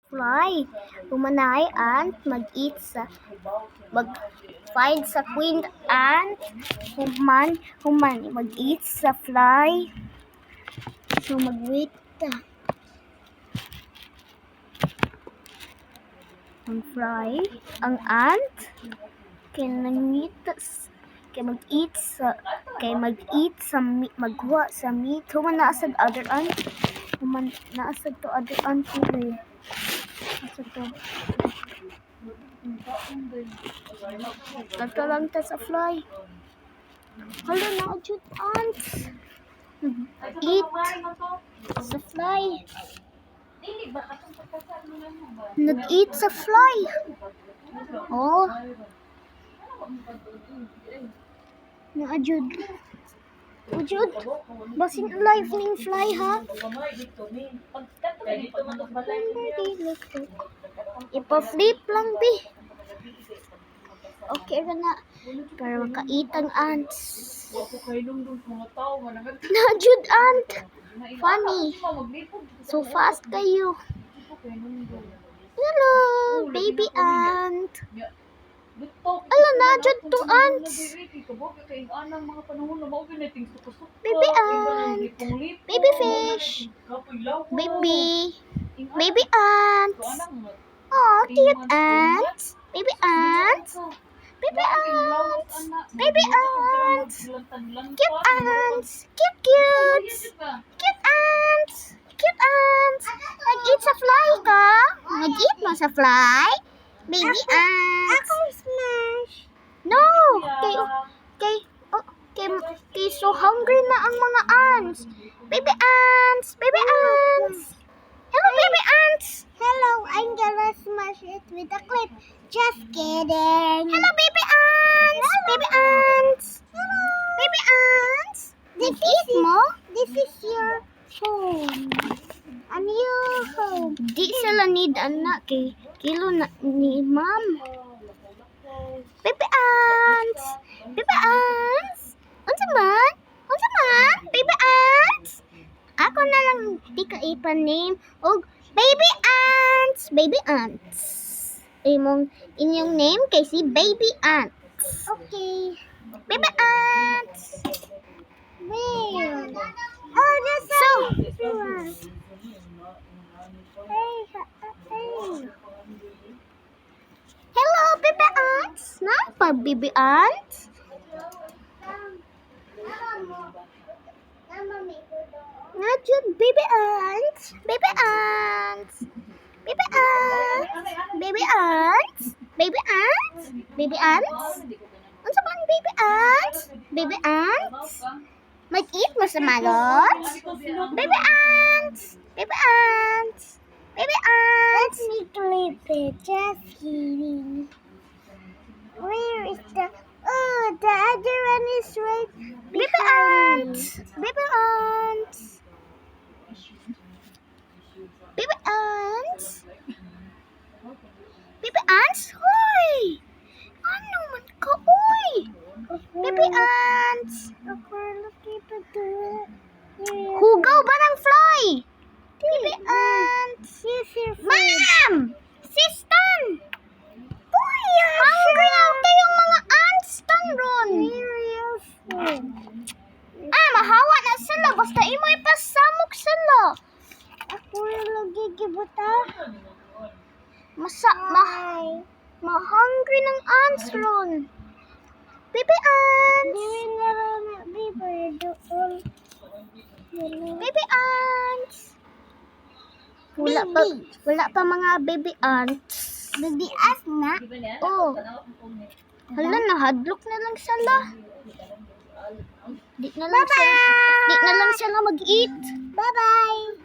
fly. Humanay ant mag-eat sa mag-find sa queen ant. Human mag-eat sa fly. So mag-wait ang fly, ang ant kay mag-eat sa meat, maghuwa sa meat. Human naasad other ant. Human naasad to other ant eh. Asa to? Tato lang ta sa fly. Hala na jud ants. Eat sa fly. Nag-eat sa fly. Oh. Naajud. Ujud. Basin alive ning fly ha. Ipa-flip lang bi. Okay ra na. Para makaitang ants. Naajud ant. Funny. So fast kayo. Hello, baby ant. Ala na jud to ants. Baby ant. Baby fish. Baby ants. Oh, cute ants. Baby ants. Baby ants. Baby ants. Cute ants. Cute. Cute ants. Cute ants. Nag-eat sa fly ka? Nag-eat mo sa fly? Baby ants. Ako smash. No. Kay so hungry na ang mga ants. Baby ants. Baby ants. Hello, baby ants. Hello, I'm gonna smash it with a clip. Just kidding. Hello, baby ants. Hello. Baby ants. Hello. Baby ants. Nag-eat mo? This is your home. Ang your home. Di sila need anak kay kilo na ni ma'am. Baby ants. Baby ants. Unsa man? Baby ants. Ako na lang di ka ipa-name og baby ants. Baby ants. Inyong name kay si baby ants. Okay. Baby ants. Where? Oh, that's so. Hello, baby ants. Napa baby ants? Najud baby ants. Baby ants. Baby ants. Baby ants. Baby ants. Baby ants. Unsa man baby ants? Baby ants. Mag-eat mo sa malots? Baby ants. Baby ants. Baby ants. Let me clip it. Just kidding. Where is the... Oh, the other one is right behind. Baby ants. Baby ants. Baby ants. Baby ants. Hoy! Ano man ka, oy? Baby ants. Hugaw ba ng fly? Baby ants. Ma'am! Sistan! Hungry na kayong mga ants tanron. Mahawa na sila. Basta imo ipasamok sila. Ako lagi gibuta. Ma-hungry ng ants ron. Baby ants. Baby ants. Wala pa mga baby ants. Baby ants na? Oh. Hala, nahadlok na lang sila. Di na lang sila mag-eat. Bye-bye.